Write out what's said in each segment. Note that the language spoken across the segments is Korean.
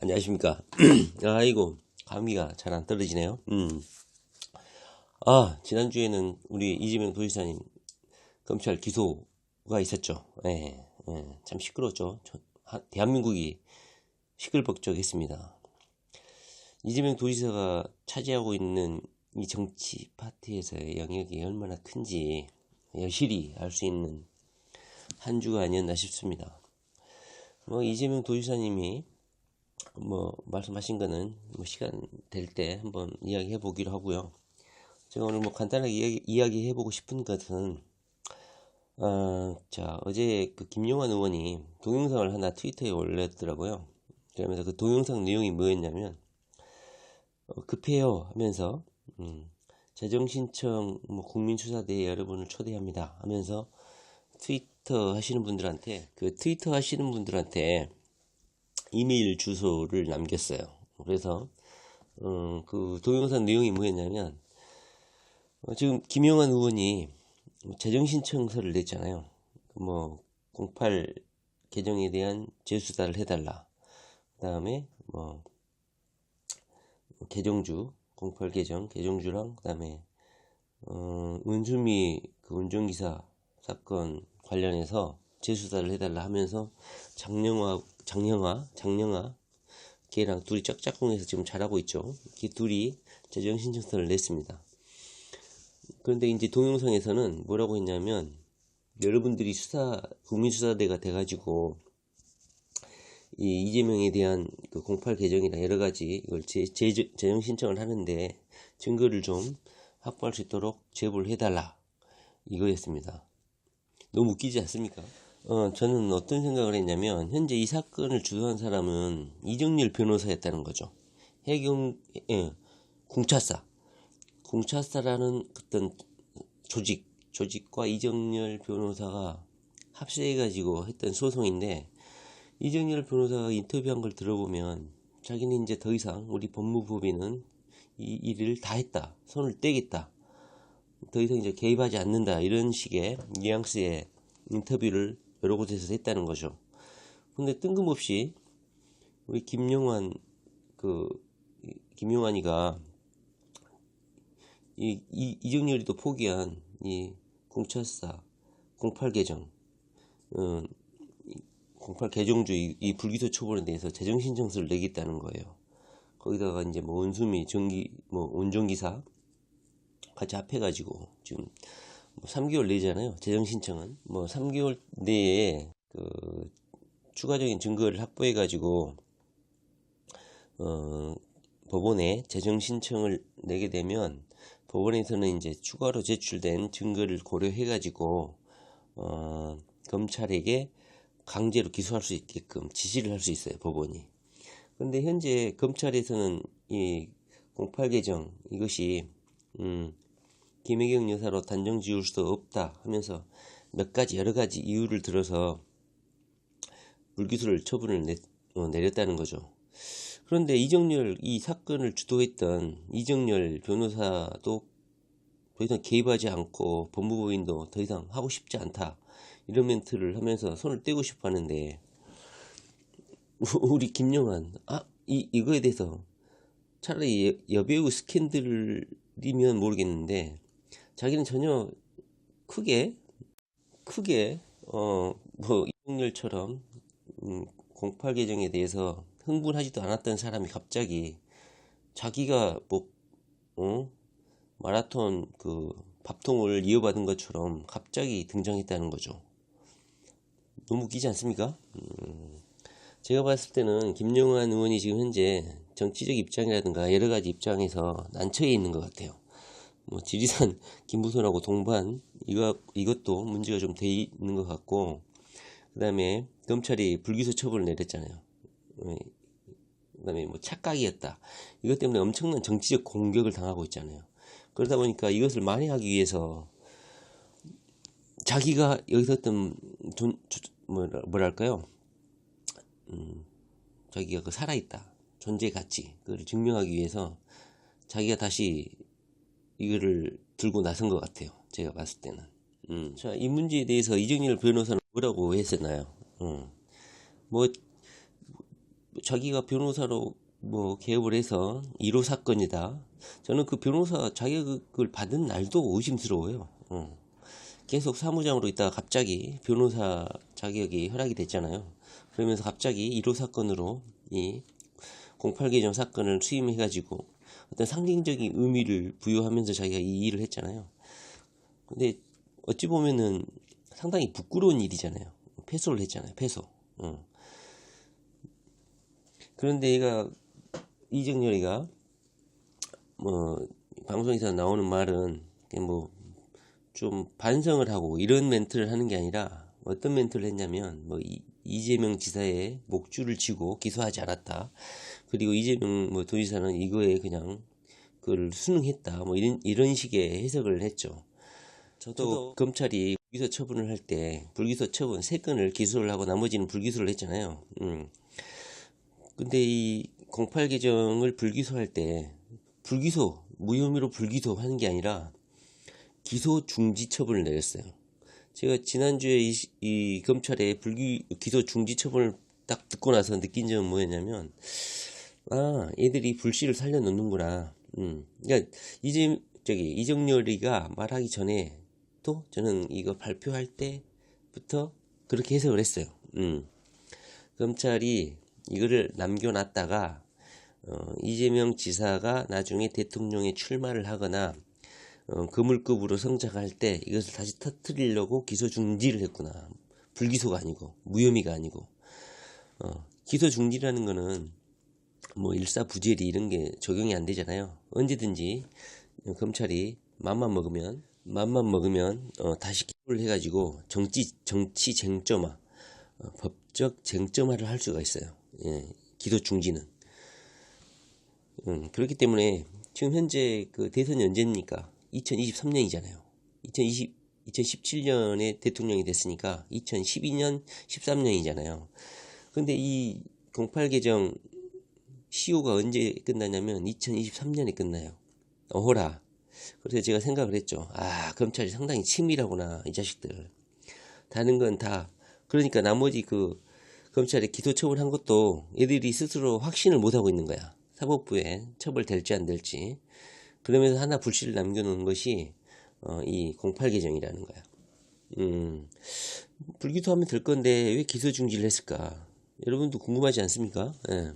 안녕하십니까. 아이고, 감기가 잘 안 떨어지네요. 지난주에는 우리 이재명 도지사님 검찰 기소가 있었죠. 참 시끄러웠죠. 대한민국이 시끌벅적했습니다. 이재명 도지사가 차지하고 있는 이 정치 파트에서의 영역이 얼마나 큰지 여실히 알 수 있는 한 주가 아니었나 싶습니다. 이재명 도지사님이 말씀하신 거는 시간 될 때 한번 이야기해 보기로 하고요. 제가 오늘 간단하게 이야기해 보고 싶은 것은, 어제 그 김용환 의원이 동영상을 하나 트위터에 올렸더라고요. 그러면서 그 동영상 내용이 뭐였냐면, 급해요 하면서, 재정신청 국민수사대에 여러분을 초대합니다 하면서 트위터 하시는 분들한테 이메일 주소를 남겼어요. 그래서 그 동영상 내용이 뭐였냐면, 지금 김용환 의원이 재정신청서를 냈잖아요. 08 개정에 대한 재수사를 해달라. 그 다음에 개정주 08 개정주랑 그 다음에 은수미 그 운전기사 사건 관련해서 재수사를 해달라 하면서 장영아 걔랑 둘이 짝짝꿍해서 지금 잘하고 있죠. 그 둘이 재정신청서를 냈습니다. 그런데 이제 동영상에서는 뭐라고 했냐면, 여러분들이 국민수사대가 돼가지고 이 이재명에 대한 그 08 개정이나 여러 가지 이걸 재정신청을 하는데 증거를 좀 확보할 수 있도록 제보를 해달라, 이거였습니다. 너무 웃기지 않습니까? 저는 어떤 생각을 했냐면, 현재 이 사건을 주도한 사람은 이정렬 변호사였다는 거죠. 궁차사라는 어떤 조직과 이정렬 변호사가 합세해가지고 했던 소송인데, 이정렬 변호사가 인터뷰한 걸 들어보면 자기는 이제 더 이상 우리 법무법인은 이 일을 다 했다, 손을 떼겠다, 더 이상 이제 개입하지 않는다, 이런 식의 뉘앙스의 인터뷰를 여러 곳에서 했다는 거죠. 근데 뜬금없이 우리 김용환이가 이정렬이도 포기한 이 공차사 08 개정, 08 개정주 이 불기소 처벌에 대해서 재정신청서를 내겠다는 거예요. 거기다가 이제 은수미 운전기사 같이 합해가지고 지금 3개월 내잖아요. 재정신청은 3개월 내에 그 추가적인 증거를 확보해가지고 법원에 재정신청을 내게 되면, 법원에서는 이제 추가로 제출된 증거를 고려해가지고 검찰에게 강제로 기소할 수 있게끔 지시를 할 수 있어요, 법원이. 그런데 현재 검찰에서는 이 08 개정 이것이 김혜경 여사로 단정 지을 수 없다 하면서 여러 가지 이유를 들어서 불기소를 처분을 내렸다는 거죠. 그런데 이 사건을 주도했던 이정렬 변호사도 더 이상 개입하지 않고 법무법인도 더 이상 하고 싶지 않다, 이런 멘트를 하면서 손을 떼고 싶어 하는데, 우리 김용환 이거에 대해서 차라리 여배우 스캔들이면 모르겠는데, 자기는 전혀 크게 이정렬처럼 08 개정에 대해서 흥분하지도 않았던 사람이 갑자기 자기가 마라톤 그 밥통을 이어받은 것처럼 갑자기 등장했다는 거죠. 너무 웃기지 않습니까? 제가 봤을 때는 김용환 의원이 지금 현재 정치적 입장이라든가 여러 가지 입장에서 난처해 있는 것 같아요. 지리산 김부선하고 동반 이것도 문제가 좀 돼 있는 것 같고, 그 다음에 검찰이 불기소 처분을 내렸잖아요. 그 다음에 착각이었다, 이것 때문에 엄청난 정치적 공격을 당하고 있잖아요. 그러다 보니까 이것을 만회하기 위해서 자기가 여기서 어떤 자기가 그 살아있다, 존재 가치, 그걸 증명하기 위해서 자기가 다시 이거를 들고 나선 것 같아요, 제가 봤을 때는. 자, 이 문제에 대해서 이정렬 변호사는 뭐라고 했었나요? 자기가 변호사로 뭐 개업을 해서 1호 사건이다. 저는 그 변호사 자격을 받은 날도 의심스러워요. 계속 사무장으로 있다가 갑자기 변호사 자격이 허락이 됐잖아요. 그러면서 갑자기 1호 사건으로 이 08개정 사건을 수임해가지고 어떤 상징적인 의미를 부여하면서 자기가 이 일을 했잖아요. 근데 어찌 보면은 상당히 부끄러운 일이잖아요. 패소를 했잖아요. 패소. 그런데 얘가 이정열이가 뭐 방송에서 나오는 말은 뭐 좀 반성을 하고 이런 멘트를 하는 게 아니라 어떤 멘트를 했냐면 뭐 이재명 지사의 목줄을 치고 기소하지 않았다. 그리고 이재명 뭐 도지사는 이거에 그냥 그걸 순응했다. 뭐 이런 식의 해석을 했죠. 저도 검찰이 불기소 처분을 할 때 불기소 처분 3건을 기소를 하고 나머지는 불기소를 했잖아요. 근데 이 08개정을 불기소할 때 불기소 무혐의로 불기소 하는 게 아니라 기소 중지 처분을 내렸어요. 제가 지난주에 이 검찰의 기소 중지 처분을 딱 듣고 나서 느낀 점은 뭐였냐면, 얘들이 불씨를 살려놓는구나. 그러니까 이정열이가 말하기 전에 또 저는 이거 발표할 때부터 그렇게 해석을 했어요. 검찰이 이거를 남겨놨다가 이재명 지사가 나중에 대통령에 출마를 하거나 거물급으로 성장할 때 이것을 다시 터뜨리려고 기소 중지를 했구나. 불기소가 아니고 무혐의가 아니고. 기소 중지라는 거는 뭐 일사부재리 이런 게 적용이 안 되잖아요. 언제든지 검찰이 맘만 먹으면 다시 기소를 해가지고 정치 쟁점화, 법적 쟁점화를 할 수가 있어요. 예, 기소 중지는. 그렇기 때문에 지금 현재 그 대선이 언제입니까? 2023년이잖아요. 2017년에 대통령이 됐으니까 2012년, 13년이잖아요. 근데 이 08개정 시효가 언제 끝나냐면 2023년에 끝나요. 어허라. 그래서 제가 생각을 했죠. 검찰이 상당히 치밀하구나, 이 자식들. 다른 건 다. 그러니까 나머지 그 검찰에 기소 처분한 것도 얘들이 스스로 확신을 못하고 있는 거야. 사법부에 처벌될지 안 될지. 그러면서 하나 불씨를 남겨놓은 것이 이 08개정이라는 거야. 불기소하면 될 건데 왜 기소 중지를 했을까? 여러분도 궁금하지 않습니까? 예.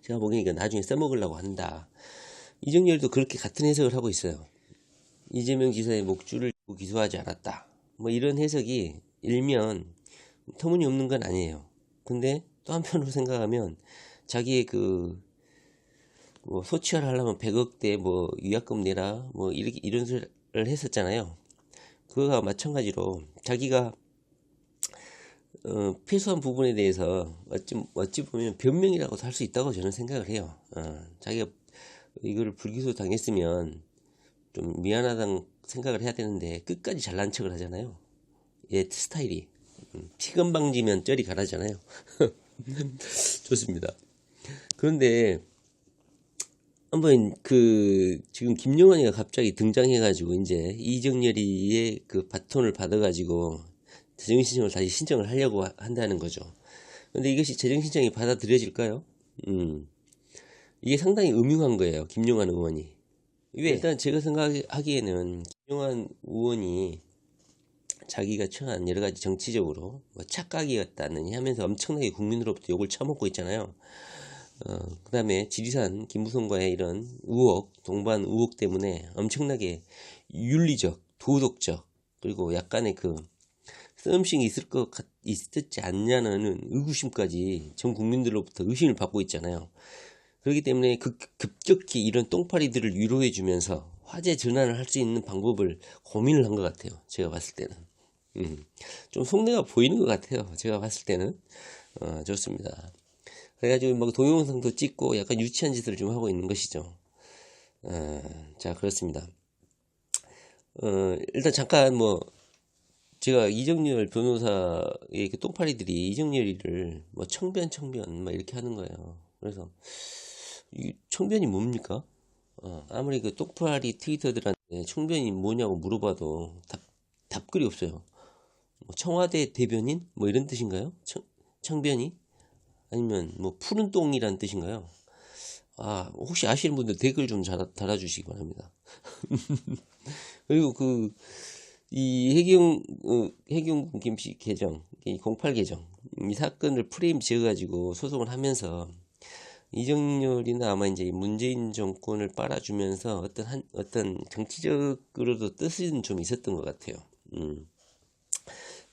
제가 보기에는 나중에 써먹으려고 한다. 이정열도 그렇게 같은 해석을 하고 있어요. 이재명 지사의 목줄을 기소하지 않았다. 뭐 이런 해석이 일면 터무니없는 건 아니에요. 근데 또 한편으로 생각하면 자기의 뭐 소치하를 하려면 100억대 뭐 위약금 내라 뭐 이런 소리를 했었잖아요. 그거가 마찬가지로 자기가 패소한 부분에 대해서 어찌 보면 변명이라고도 할 수 있다고 저는 생각을 해요. 자기가 이거를 불기소 당했으면 좀 미안하다는 생각을 해야 되는데 끝까지 잘난 척을 하잖아요. 얘 스타일이 피건방지면 쩌리 가라잖아요. 좋습니다. 그런데 한번 지금 김용환이가 갑자기 등장해가지고 이제 이정열이의 그 바톤을 받아가지고 재정신청을 다시 신청을 하려고 한다는 거죠. 근데 이것이 재정신청이 받아들여질까요? 이게 상당히 음흉한 거예요. 김용환 의원이. 왜? 일단 제가 생각하기에는 김용환 의원이 자기가 처한 여러 가지 정치적으로 뭐 착각이었다느니 하면서 엄청나게 국민으로부터 욕을 처먹고 있잖아요. 그 다음에 지리산 김무성과의 이런 동반 의혹 때문에 엄청나게 윤리적, 도덕적, 그리고 약간의 썸씽이 있었지 않냐는 의구심까지 전 국민들로부터 의심을 받고 있잖아요. 그렇기 때문에 급격히 이런 똥파리들을 위로해주면서 화제 전환을 할 수 있는 방법을 고민을 한 것 같아요. 제가 봤을 때는. 좀 속내가 보이는 것 같아요. 제가 봤을 때는. 좋습니다. 그래가지고 막 동영상도 찍고 약간 유치한 짓을 좀 하고 있는 것이죠. 자, 그렇습니다. 일단 잠깐 제가 이정열 변호사의 그 똥파리들이 이정열이를 청변 막 이렇게 하는 거예요. 그래서 이 청변이 뭡니까? 아무리 그 똥파리 트위터들한테 청변이 뭐냐고 물어봐도 답글이 없어요. 청와대 대변인? 뭐 이런 뜻인가요? 청변이? 아니면 뭐 푸른 똥이란 뜻인가요? 혹시 아시는 분들 댓글 좀 달아주시기 바랍니다. 그리고 이 해경 김씨 계정, 이 08 계정, 이 사건을 프레임 지어가지고 소송을 하면서 이정열이나 아마 이제 문재인 정권을 빨아주면서 어떤 정치적으로도 뜻은 좀 있었던 것 같아요.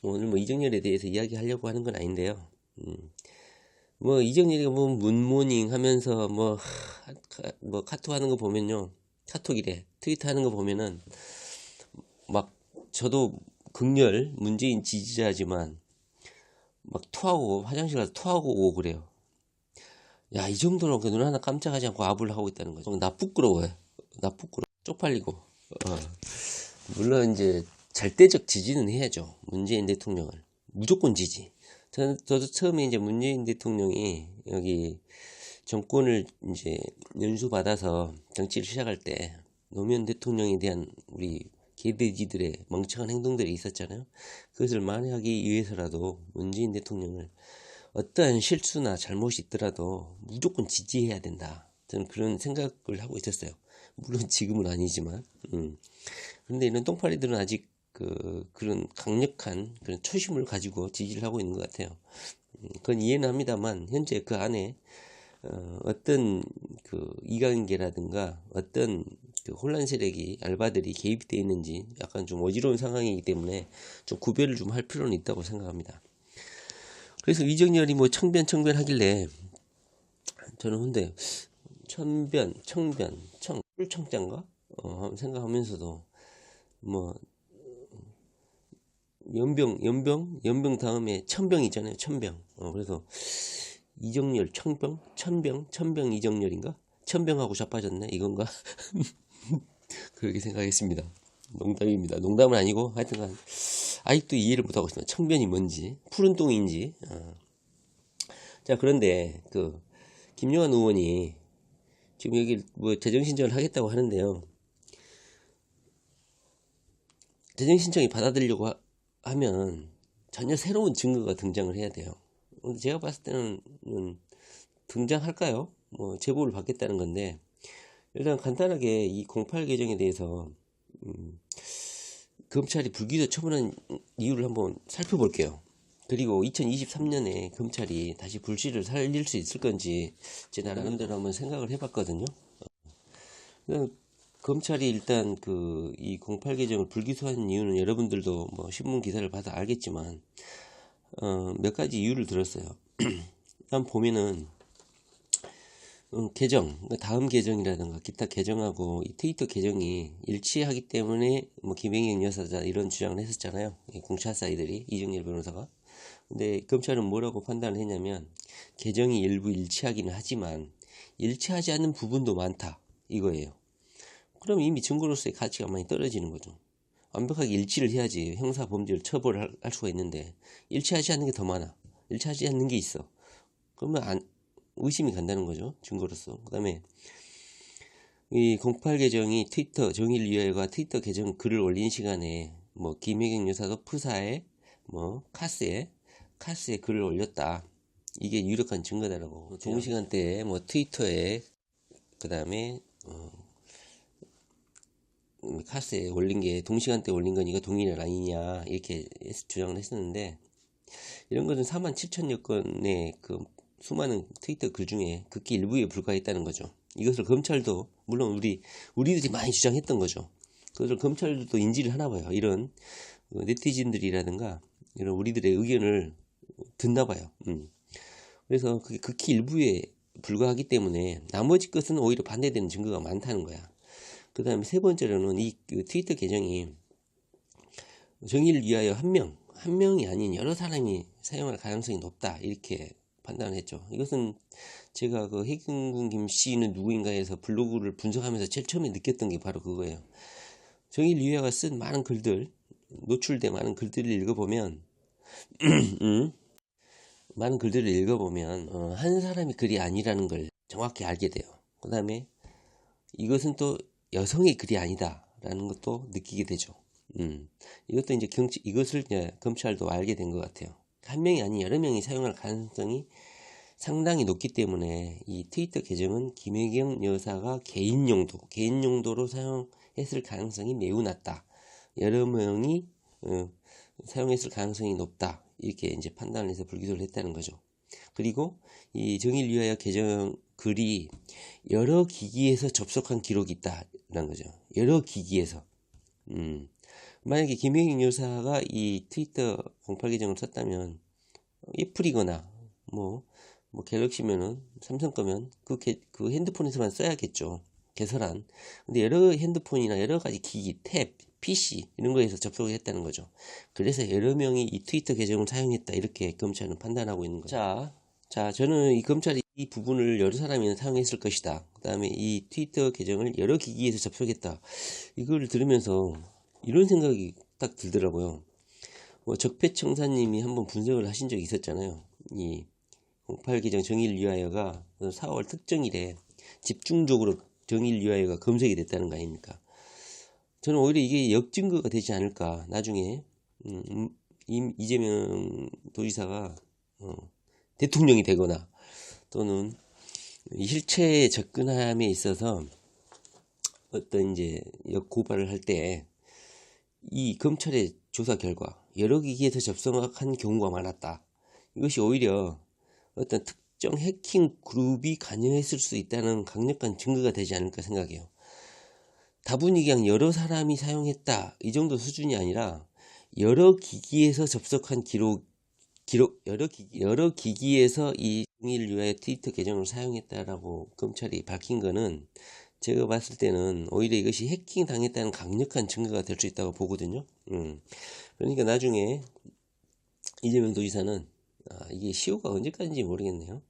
오늘 뭐 이정열에 대해서 이야기하려고 하는 건 아닌데요. 뭐 이정열이가 뭐 문모닝 하면서 뭐 카톡 하는 거 보면요, 카톡이래, 트위터 하는 거 보면은 막 저도 극렬 문재인 지지자지만 막 토하고 화장실 가서 토하고 오고 그래요. 야, 이 정도로 눈 하나 깜짝하지 않고 아부를 하고 있다는 거죠. 나 부끄러워요. 나 부끄러워. 쪽팔리고. 물론 이제 절대적 지지는 해야죠. 문재인 대통령을. 무조건 지지. 저도 처음에 이제 문재인 대통령이 여기 정권을 이제 연수받아서 정치를 시작할 때 노무현 대통령에 대한 우리 개돼지들의 멍청한 행동들이 있었잖아요. 그것을 만회하기 위해서라도 문재인 대통령을 어떠한 실수나 잘못이 있더라도 무조건 지지해야 된다. 저는 그런 생각을 하고 있었어요. 물론 지금은 아니지만. 그런데 이런 똥파리들은 아직 그런 강력한 그런 초심을 가지고 지지를 하고 있는 것 같아요. 그건 이해는 합니다만, 현재 그 안에 어떤 이관계라든가 어떤 혼란 세력이, 알바들이 개입되어 있는지 약간 좀 어지러운 상황이기 때문에 좀 구별을 좀 할 필요는 있다고 생각합니다. 그래서 이정열이 뭐 청변 하길래 저는 근데 꿀청자인가? 생각하면서도 뭐 연병 다음에 천병 있잖아요. 천병. 그래서 이정열 천병 이정열인가? 천병하고 자빠졌네 이건가? 그렇게 생각했습니다. 농담입니다. 농담은 아니고 하여튼간 아직도 이해를 못하고 있습니다. 청변이 뭔지, 푸른 똥인지. 자, 그런데 김용환 의원이 지금 여기 뭐 재정신청을 하겠다고 하는데요. 재정신청이 받아들이려고 하면 전혀 새로운 증거가 등장을 해야 돼요. 근데 제가 봤을 때는 등장할까요? 뭐 제보를 받겠다는 건데, 일단 간단하게 이 08 계정에 대해서 검찰이 불기소 처분한 이유를 한번 살펴볼게요. 그리고 2023년에 검찰이 다시 불씨를 살릴 수 있을 건지 제 나름대로 한번 생각을 해봤거든요. 검찰이 일단 이 08 계정을 불기소한 이유는 여러분들도 뭐 신문 기사를 봐서 알겠지만 몇 가지 이유를 들었어요. 일단 보면은 계정, 다음 계정이라든가 기타 계정하고 이 트위터 계정이 일치하기 때문에 뭐 김혜경 여사자 이런 주장을 했었잖아요. 공차사이들이, 이정열 변호사가. 근데 검찰은 뭐라고 판단을 했냐면 계정이 일부 일치하기는 하지만 일치하지 않는 부분도 많다 이거예요. 그럼 이미 증거로서의 가치가 많이 떨어지는 거죠. 완벽하게 일치를 해야지 형사 범죄를 처벌할 수가 있는데 일치하지 않는 게 더 많아. 일치하지 않는 게 있어. 그러면 의심이 간다는 거죠. 증거로서. 그 다음에 이 08 계정이 트위터 정의를 위하여가 트위터 계정 글을 올린 시간에 뭐 김혜경 여사도 프사에 뭐 카스에 글을 올렸다. 이게 유력한 증거다라고. 동시간대에 뭐 트위터에 그 다음에 카스에 올린 게 동시간대에 올린 거니까 동일한 아니냐 이렇게 주장을 했었는데, 이런 것은 47,000여 건의 수많은 트위터 글 중에 극히 일부에 불과했다는 거죠. 이것을 검찰도, 물론 우리들이 많이 주장했던 거죠. 그것을 검찰도 인지를 하나 봐요. 이런 네티즌들이라든가 이런 우리들의 의견을 듣나 봐요. 그래서 그게 극히 일부에 불과하기 때문에 나머지 것은 오히려 반대되는 증거가 많다는 거야. 그 다음에 세 번째로는 이 트위터 계정이 정의를 위하여 한 명이 아닌 여러 사람이 사용할 가능성이 높다 이렇게 판단을 했죠. 이것은 제가 해경군 김씨는 누구인가에서 블로그를 분석하면서 제일 처음에 느꼈던 게 바로 그거예요. 정의를 위하여 쓴 많은 글들, 노출된 많은 글들을 읽어보면 한 사람의 글이 아니라는 걸 정확히 알게 돼요. 그 다음에 이것은 또 여성의 글이 아니다라는 것도 느끼게 되죠. 이것도 이것을 이제 검찰도 알게 된 것 같아요. 한 명이 아닌 여러 명이 사용할 가능성이 상당히 높기 때문에 이 트위터 계정은 김혜경 여사가 개인 용도로 사용했을 가능성이 매우 낮다. 여러 명이 사용했을 가능성이 높다. 이렇게 이제 판단을 해서 불기소를 했다는 거죠. 그리고 이 정의를 위하여 계정 글이 여러 기기에서 접속한 기록이 있다는 거죠. 여러 기기에서. 만약에 김혜경 여사가 이 트위터 08 계정을 썼다면 애플이거나 뭐 갤럭시면은 삼성 거면 그 핸드폰에서만 써야겠죠. 개설한. 근데 여러 핸드폰이나 여러 가지 기기, 탭, PC 이런 거에서 접속을 했다는 거죠. 그래서 여러 명이 이 트위터 계정을 사용했다 이렇게 검찰은 판단하고 있는 거죠. 자, 저는 이 검찰이 이 부분을 여러 사람이 사용했을 것이다. 그 다음에 이 트위터 계정을 여러 기기에서 접속했다. 이걸 들으면서 이런 생각이 딱 들더라고요. 적폐청사님이 한번 분석을 하신 적이 있었잖아요. 이 08 계정 정의를 위하여가 4월 특정일에 집중적으로 정의를 위하여가 검색이 됐다는 거 아닙니까? 저는 오히려 이게 역증거가 되지 않을까. 나중에 이재명 도지사가 대통령이 되거나 또는 실체에 접근함에 있어서 어떤 이제 역고발을 할 때 이 검찰의 조사 결과 여러 기기에서 접속한 경우가 많았다. 이것이 오히려 어떤 특정 해킹 그룹이 관여했을 수 있다는 강력한 증거가 되지 않을까 생각해요. 다분히 그냥 여러 사람이 사용했다 이 정도 수준이 아니라 여러 기기에서 접속한 여러 기기에서 이 정의를 위하여 트위터 계정을 사용했다라고 검찰이 밝힌 거는 제가 봤을 때는 오히려 이것이 해킹 당했다는 강력한 증거가 될 수 있다고 보거든요. 그러니까 나중에 이재명 도지사는 이게 시효가 언제까지인지 모르겠네요.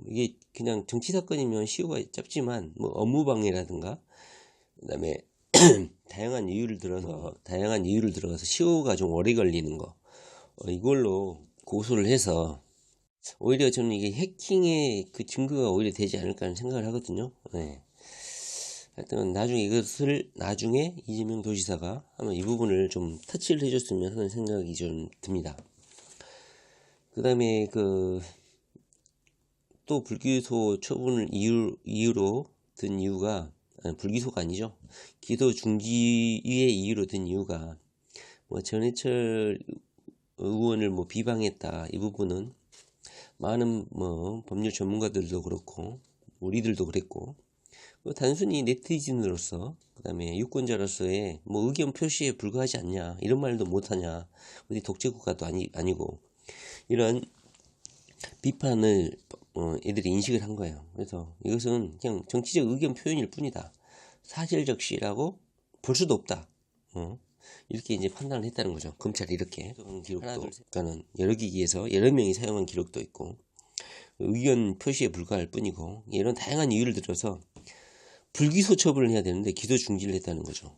이게 그냥 정치 사건이면 시효가 짧지만 뭐 업무방해라든가 그다음에 다양한 이유를 들어서 시효가 좀 오래 걸리는 거 이걸로 고소를 해서 오히려 저는 이게 해킹의 그 증거가 오히려 되지 않을까 하는 생각을 하거든요. 네. 하여튼 나중에 이재명 도지사가 한번 이 부분을 좀 터치를 해줬으면 하는 생각이 좀 듭니다. 그 다음에 또 불기소 처분을 이유로 든 이유가 불기소가 아니죠. 기소 중지의 이유로 든 이유가 전해철 의원을 비방했다. 이 부분은 많은 법률 전문가들도 그렇고 우리들도 그랬고 단순히 네티즌으로서 그 다음에 유권자로서의 의견 표시에 불과하지 않냐 이런 말도 못하냐 어디 독재국가도 아니고 이런 비판을 애들이 인식을 한 거예요. 그래서 이것은 그냥 정치적 의견 표현일 뿐이다. 사실적시라고 볼 수도 없다. 이렇게 이제 판단을 했다는 거죠. 검찰이 이렇게 기록도 그러니까는 여러 기기에서 여러 명이 사용한 기록도 있고 의견 표시에 불과할 뿐이고 이런 다양한 이유를 들어서 불기소 처분을 해야 되는데 기소 중지를 했다는 거죠.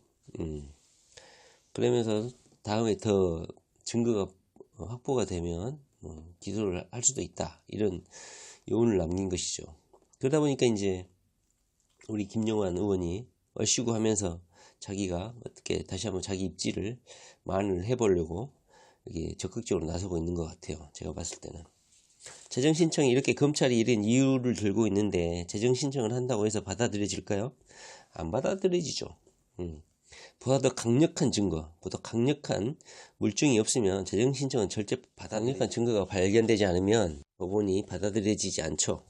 그러면서 다음에 더 증거가 확보가 되면 기소를 할 수도 있다. 이런 요원을 남긴 것이죠. 그러다 보니까 이제 우리 김용환 의원이 얼씨구 하면서 자기가 어떻게 다시 한번 자기 입지를 만을 해보려고 이게 적극적으로 나서고 있는 것 같아요. 제가 봤을 때는. 재정신청이 이렇게 검찰이 이런 이유를 들고 있는데 재정신청을 한다고 해서 받아들여질까요? 안 받아들여지죠. 보다 더 강력한 증거, 보다 강력한 물증이 없으면 재정신청은 절대 강력한 증거가 발견되지 않으면 법원이 받아들여지지 않죠.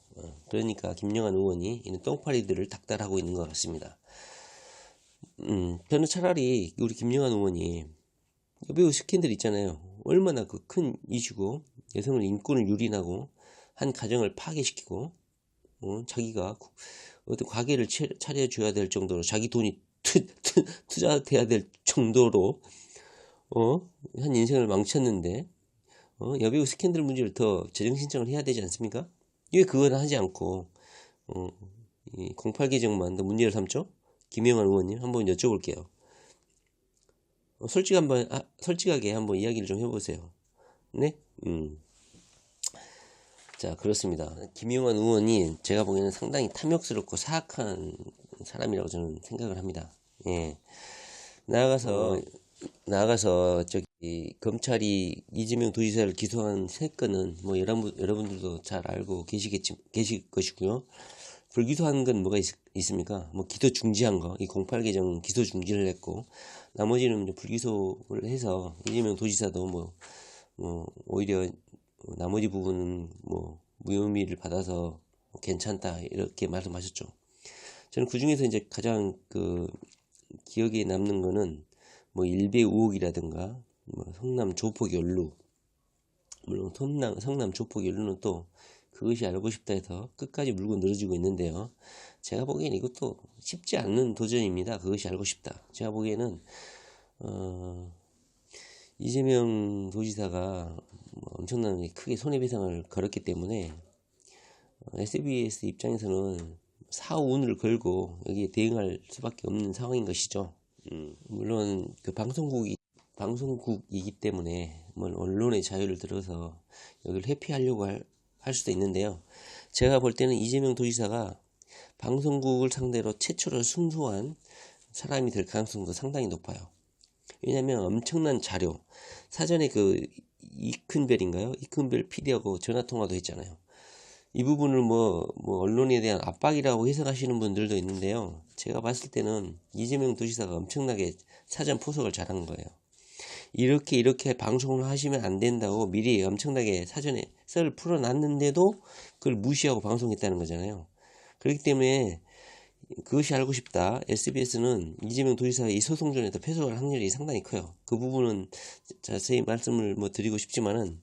그러니까 김용환 의원이 이런 똥파리들을 닥달하고 있는 것 같습니다. 저는 차라리 우리 김용환 의원이 여배우 스캔들 있잖아요. 얼마나 큰 이슈고 여성을 인권을 유린하고 한 가정을 파괴시키고 자기가 어떤 가게를 차려줘야 될 정도로 자기 돈이 투자돼야 될 정도로 한 인생을 망쳤는데 여배우 스캔들 문제를 더 재정신청을 해야 되지 않습니까? 왜 그건 하지 않고 이 08 계정만 더 문제를 삼죠? 김용환 의원님 한번 여쭤볼게요. 솔직하게 한번 이야기를 좀 해보세요. 네? 자, 그렇습니다. 김용환 의원이 제가 보기에는 상당히 탐욕스럽고 사악한 사람이라고 저는 생각을 합니다. 예. 나아가서 저기 이 검찰이 이재명 도지사를 기소한 세 건은 뭐 여러분들도 잘 알고 계실 것이고요. 불기소한 건 뭐가 있습니까? 뭐 기소 중지한 거, 이 08 개정 기소 중지를 했고, 나머지는 불기소를 해서 이재명 도지사도 뭐 오히려 나머지 부분은 뭐 무혐의를 받아서 괜찮다 이렇게 말씀하셨죠. 저는 그 중에서 이제 가장 그 기억에 남는 거는 뭐 일배 의혹이라든가 뭐 성남 조폭 연루, 물론 성남 조폭 연루는 또 그것이 알고 싶다 해서 끝까지 물고 늘어지고 있는데요. 제가 보기엔 이것도 쉽지 않는 도전입니다. 그것이 알고 싶다. 제가 보기에는 이재명 도지사가 엄청나게 크게 손해배상을 걸었기 때문에 SBS 입장에서는 사운을 걸고 여기에 대응할 수밖에 없는 상황인 것이죠. 물론 그 방송국이기 때문에 뭐 언론의 자유를 들어서 여기를 회피하려고 할 수도 있는데요. 제가 볼 때는 이재명 도지사가 방송국을 상대로 최초로 승소한 사람이 될 가능성도 상당히 높아요. 왜냐하면 엄청난 자료, 사전에 그 이큰별인가요? 이큰별 PD하고 전화통화도 했잖아요. 이 부분을 뭐 언론에 대한 압박이라고 해석하시는 분들도 있는데요. 제가 봤을 때는 이재명 도지사가 엄청나게 사전 포석을 잘한 거예요. 이렇게 방송을 하시면 안 된다고 미리 엄청나게 사전에 썰을 풀어놨는데도 그걸 무시하고 방송했다는 거잖아요. 그렇기 때문에 그것이 알고 싶다. SBS는 이재명 도지사의 이 소송전에도 패소할 확률이 상당히 커요. 그 부분은 자세히 말씀을 드리고 싶지만은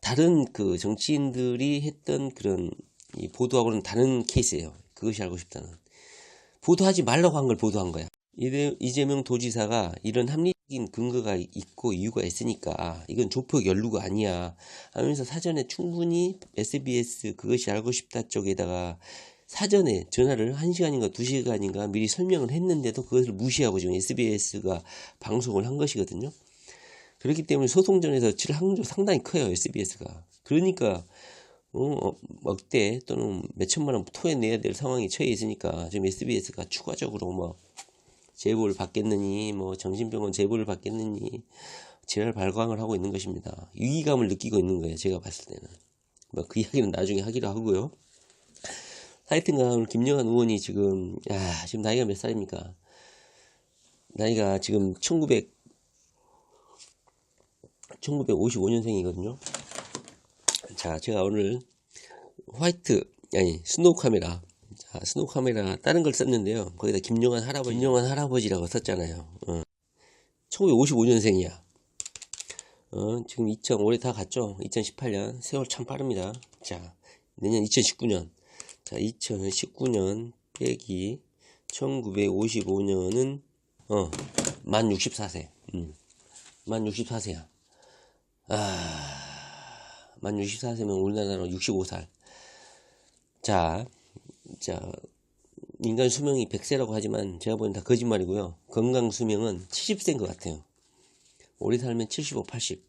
다른 그 정치인들이 했던 그런 이 보도하고는 다른 케이스예요. 그것이 알고 싶다는. 보도하지 말라고 한 걸 보도한 거야. 이재명 도지사가 이런 합리적인 근거가 있고 이유가 있으니까 이건 조폭 연루가 아니야 하면서 사전에 충분히 SBS 그것이 알고 싶다 쪽에다가 사전에 전화를 1시간인가 2시간인가 미리 설명을 했는데도 그것을 무시하고 지금 SBS가 방송을 한 것이거든요. 그렇기 때문에 소송전에서 질 확률이 상당히 커요. SBS가. 그러니까 억대 또는 몇천만 원 토해내야 될 상황이 처해 있으니까 지금 SBS가 추가적으로 뭐 제보를 받겠느니 뭐 정신병원 제보를 받겠느니 지랄 발광을 하고 있는 것입니다. 위기감을 느끼고 있는 거예요. 제가 봤을 때는. 뭐 그 이야기는 나중에 하기로 하고요. 하여튼간 오늘 김영환 의원이 지금 지금 나이가 몇 살입니까? 나이가 지금 1955년생이거든요. 자, 제가 오늘 스노우 카메라. 자, 스노우 카메라 다른 걸 썼는데요. 거기다 김영환 할아버지라고 썼잖아요. 1955년생이야. 지금 올해 다 갔죠? 2018년. 세월 참 빠릅니다. 자, 내년 2019년. 자, 2019년 빼기 1955년은 만 64세. 만 64세야. 만 64세면 우리나라로 65살. 자, 인간 수명이 100세라고 하지만 제가 보기엔 다 거짓말이고요. 건강 수명은 70세인 것 같아요. 오래 살면 75, 80.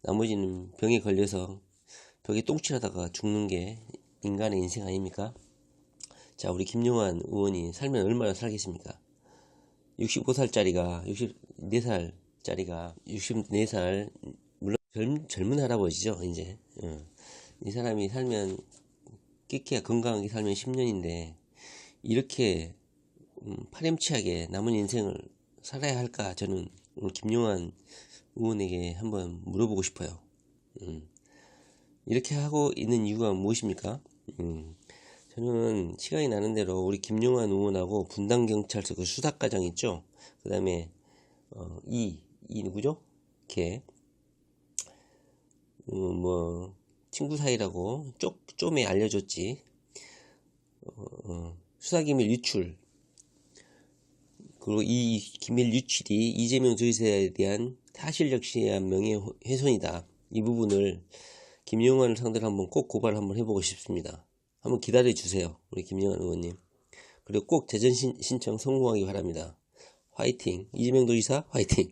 나머지는 병에 걸려서 벽에 똥칠하다가 죽는 게 인간의 인생 아닙니까? 자, 우리 김영환 의원이 살면 얼마나 살겠습니까? 65살짜리가 64살짜리가 64살 물론 젊은 할아버지죠. 이제 이 사람이 살면 끼끼야 건강하게 살면 10년인데 이렇게 파렴치하게 남은 인생을 살아야 할까? 저는 오늘 김영환 의원에게 한번 물어보고 싶어요. 이렇게 하고 있는 이유가 무엇입니까? 저는 시간이 나는 대로 우리 김영환 의원하고 분당경찰서 그 수사과장 있죠? 그 다음에 누구죠? 걔 친구 사이라고 좀에 알려줬지. 수사기밀 유출, 그리고 이 기밀 유출이 이재명 도지사에 대한 사실적시한 명예훼손이다. 이 부분을 김영환을 상대로 한번 꼭 고발을 한번 해보고 싶습니다. 한번 기다려 주세요. 우리 김영환 의원님. 그리고 꼭 재전 신청 성공하기 바랍니다. 화이팅. 이재명 도지사 화이팅.